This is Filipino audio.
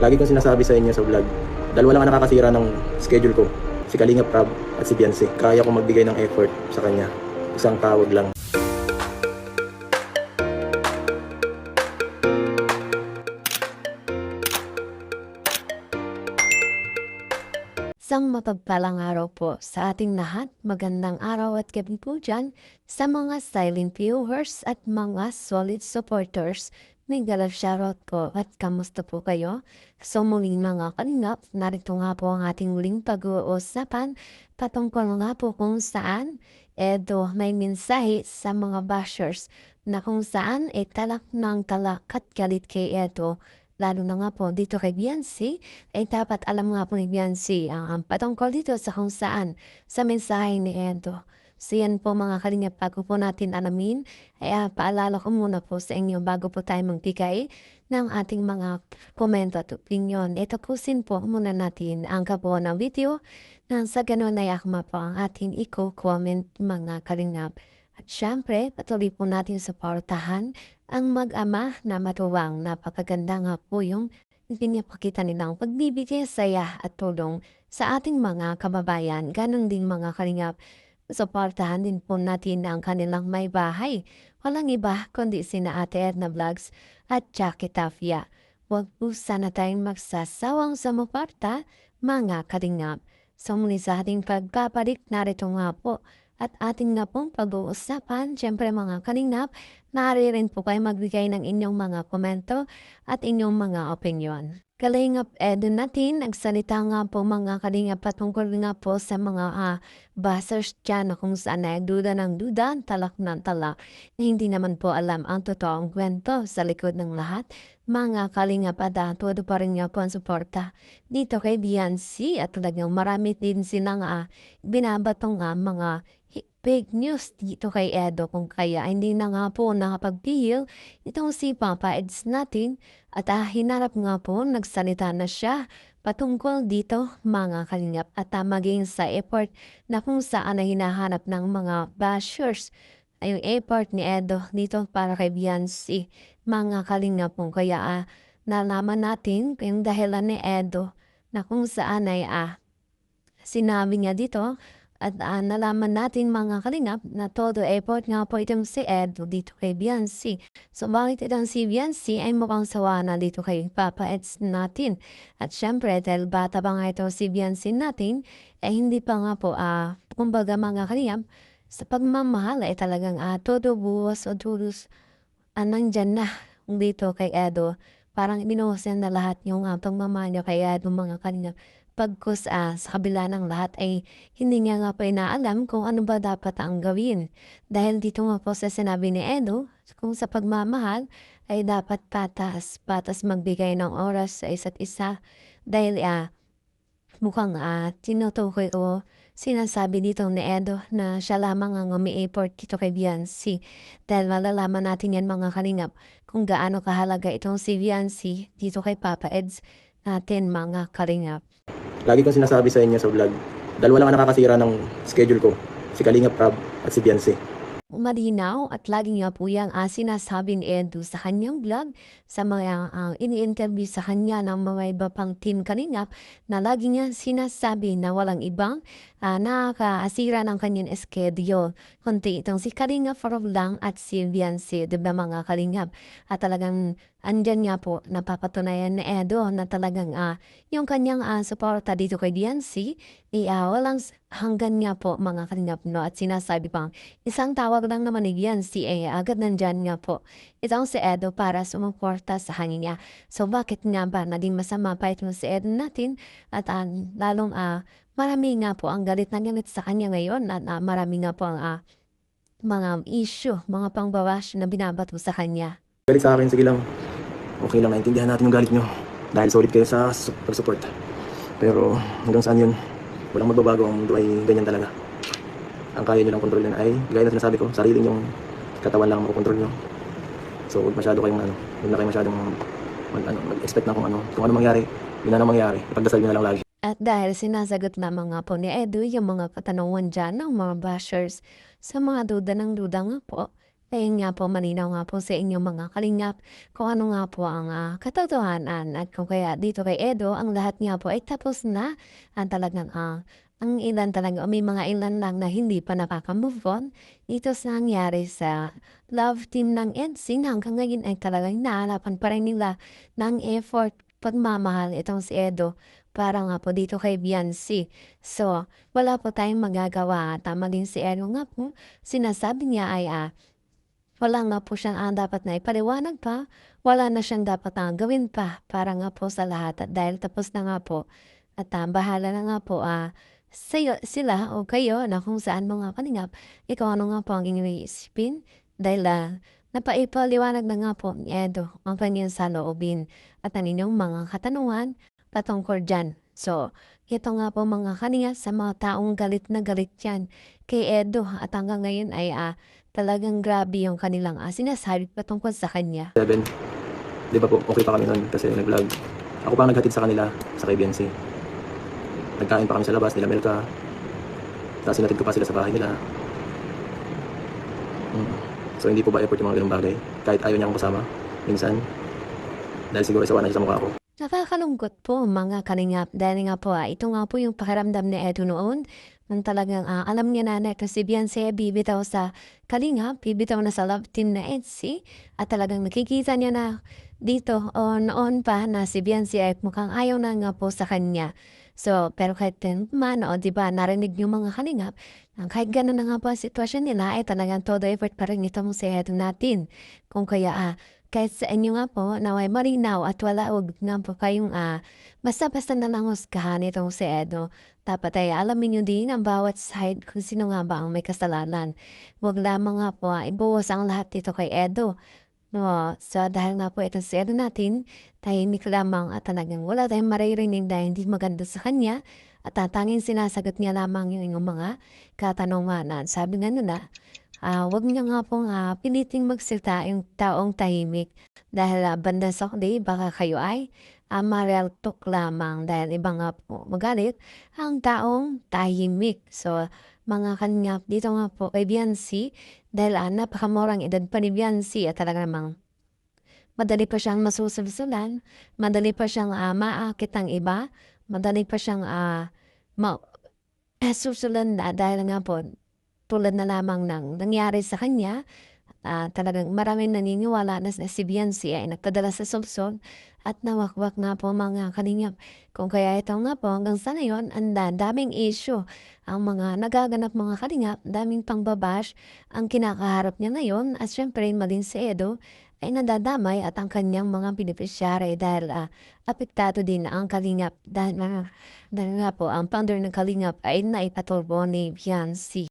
Lagi kong sinasabi sa inyo sa vlog, dalawa lang ang nakakasira ng schedule ko, si Kalinga Prab at si Beyonce. Kaya ko magbigay ng effort sa kanya, isang tawag lang. Isang mapagpalang araw po sa ating lahat. Magandang araw at gabi po dyan sa mga silent viewers at mga solid supporters. May galap shoutout po at kamusta po kayo? So muling mga kalingap, narito nga po ang ating muling pag-uusapan patungkol nga po kung saan may mensahe sa mga bashers na kung saan talak ng talak at galit kay lalo na nga po dito kay Beyonce, dapat alam nga po ni Beyonce ang patungkol dito sa kung saan sa mensahe ni Edo. So yan po mga kalingap, bago po natin alamin, paalala ko muna po sa inyo bago po tayo magbigay ng ating mga komento at opinion. Tapusin po muna natin ang kabuuan ng video nang sa ganun ay akma po ang ating i-comment mga kalingap. At syempre, patuloy po natin suportahan ang mag-ama na matuwang. Napakaganda nga po yung pinapakita nilang pagbibigay saya at tulong sa ating mga kababayan. Ganon din mga kalingap, suportahan din po natin ang kanilang may bahay. Walang iba kundi sina Ate Edna Vlogs at Jackie Tafia. Huwag po sana tayong magsasawang sumuporta mga kalingap. So muli sa ating pagbabalik, narito nga po at ating na pong pag-uusapan. Siyempre mga kalingap, maaari rin po kayo magbigay ng inyong mga komento at inyong mga opinion. Kalingap natin, nagsalita nga po mga kalingap patungkol nga po sa mga bashers dyan na kung saan ay duda ng duda, talak ng talak. Hindi naman po alam ang totoong kwento sa likod ng lahat. Mga kalingap at todo pa rin nga po ang suporta dito kay Beyonce at talagang marami din silang binabatong mga big news dito kay Edo kung kaya hindi na nga po nakapagpihil itong si Papa Eds natin at hinarap nga po nagsalita na siya patungkol dito mga kalingap at maging sa effort na kung saan ay hinahanap ng mga bashers ay yung effort ni Edo dito para kay Beyonce mga kalingap kung kaya nalaman natin yung dahilan ni Edo na kung saan ay sinabi niya dito. At nalaman natin mga kalingap na todo effort nga po itong si Edo dito kay Beyonce. So bakit itong si Beyonce ay mukhang sawa na dito kay Papa Eds natin. At syempre dahil bata pa nga ito si Beyonce natin, hindi pa nga po kumbaga mga kalingap, sa pagmamahal ay talagang todo buwas o dulos nandyan na dito kay Edo. Parang binuhos na lahat yung pagmamahal niya kay Edo mga kalingap. Pagkus sa kabila ng lahat ay hindi niya nga pa inaalam kung ano ba dapat ang gawin. Dahil dito nga po sa sinabi ni Edo, kung sa pagmamahal ay dapat patas magbigay ng oras sa isa't isa. Dahil mukhang tinutukoy o sinasabi dito ni Edo na siya lamang ang umi-effort dito kay Beyonce. Dahil malalaman natin yan mga kalingap kung gaano kahalaga itong si Beyonce dito kay Papa Eds natin mga kalingap. Lagi kong sinasabi sa inyo sa vlog, dalawa lang ang nakakasira ng schedule ko, si Kalinga Prab at si Beyonce. Malinaw at lagi nga po yung sinasabi ni Edo sa kanyang vlog sa mga ini-interview sa kanya ng mga iba pang team kalingap na lagi niya sinasabi na walang ibang nakakaasira ng kanyang schedule. Kundi itong si Kalinga Prab lang at si Beyonce, diba mga kalingap? At talagang andyan nga po napapatunayan ni Edo na talagang yung kanyang suporta dito kay Beyonce walang hanggan nga po mga kalingap no at sinasabi pang isang tawag lang naman ni Beyonce agad nandyan nga po itong si Edo para sumuporta sa kanya. So bakit nga ba naging masama pa itong si Edo natin at lalong marami nga po ang galit na galit sa kanya ngayon at marami nga po ang mga issue, mga pangbawash na binabato sa kanya. Galit sa akin, sige lang. Okay lang, naintindihan natin yung galit nyo. Dahil solid kayo sa pag-support. Pero hanggang saan yun, walang magbabago, ang mundo ay ganyan talaga. Ang kaya nyo lang kontrolin ay, gaya na sinasabi ko, sarili nyong katawan lang ang makukontrol nyo. So huwag masyado kayong huwag na kayo masyadong mag-expect na kung ano mangyari, yun na mangyari. Ipagdasal nyo na lang lagi. At dahil sinasagot lamang nga po ni Edo yung mga katanungan dyan ng mga bashers sa mga duda ng duda nga po, Ayun nga po, malinaw nga po sa inyong mga kalingap kung ano nga po ang katotohanan at kung kaya dito kay Edo ang lahat nga po ay tapos na ang talagang ang ilan talaga o may mga ilan lang na hindi pa nakaka-move on dito sa nangyari sa love team ng NSYNC hanggang ngayon ay talagang nahahanapan pa rin nila ng effort pagmamahal itong si Edo para nga po dito kay Beyonce. So, wala po tayong magagawa. Tama din si Edo nga po, sinasabi niya ay wala nga po siyang dapat na ipaliwanag pa, wala na siyang dapat na gawin pa para nga po sa lahat at dahil tapos na nga po at bahala na nga po sila o kayo na kung saan mga kalingap, ikaw ano nga po ang inyong iisipin dahil napaipaliwanag na nga po ni Edo ang kanyang saloobin at ang inyong mga katanungan patungkol dyan. So, ito nga po mga kalingap sa mga taong galit na galit yan kay Edo at hanggang ngayon ay talagang grabe yung kanilang sinasabi patungkol sa kanya. 7, di ba po, okay pa kami nun kasi nag-vlog. Ako pa ang naghatid sa kanila sa kay Beyonce. Nagkain pa kami sa labas, nila Melka. Tapos sinatid ko pa sila sa bahay nila. So hindi po ba effort yung mga ganung bagay? Kahit ayaw niya akong kasama, minsan. Dahil siguro sawa na siya sa mukha ko. Nakakalungkot po mga kalingap dahil nga po ito nga po yung pakiramdam ni Edo noon nang talagang alam niya na ito si Beyonce bibitaw sa kalingap, bibitaw na sa love team na NSYNC at talagang nakikita niya na dito o noon pa na si Beyonce ay mukhang ayaw na nga po sa kanya. So, pero kahit man, o diba, narinig yung mga kalingap, kahit gano'n na nga po ang sitwasyon nila, ay talagang todo effort pa rin itong si Edo natin. Kung kaya kahit sa inyo nga po, naway malinaw at wala wag nga po kayong basta-basta na lang husgahan itong si Edo. Dapat ay alamin nyo din ang bawat side kung sino nga ba ang may kasalanan. Huwag lamang nga po ibuwas ang lahat dito kay Edo. No, so dahil nga po itong si Edo natin, tahimik lamang at talagang wala tayong maririnig na hindi maganda sa kanya at tanging sinasagot niya lamang yung inyong mga katanungan. At sabi nga nila, wag niya nga pong piliting magsalita yung taong tahimik dahil banda sa huli baka kayo ay marel talk lamang dahil iba nga po magalit ang taong tahimik. So, mga kanyap dito nga po kay Beyonce dahil napakamurang edad pa ni Beyonce at talaga namang madali pa siyang masusulsulan, madali pa siyang maakit ang iba, madali pa siyang susulan na dahil nga po tulad na lamang ng nangyari sa kanya, talagang maraming naniniwala na si Beyonce ay nagpadala sa sulsol at nawakwak nga po mga kalingap. Kung kaya ito nga po hanggang sa ngayon, ang daming issue ang mga nagaganap mga kalingap, daming pangbabash ang kinakaharap niya ngayon at syempre malin si Edo ay nadadamay at ang kanyang mga beneficiary dahil apektado din ang kalingap dahil nga po ang founder ng kalingap ay naipatulbo ni Beyonce.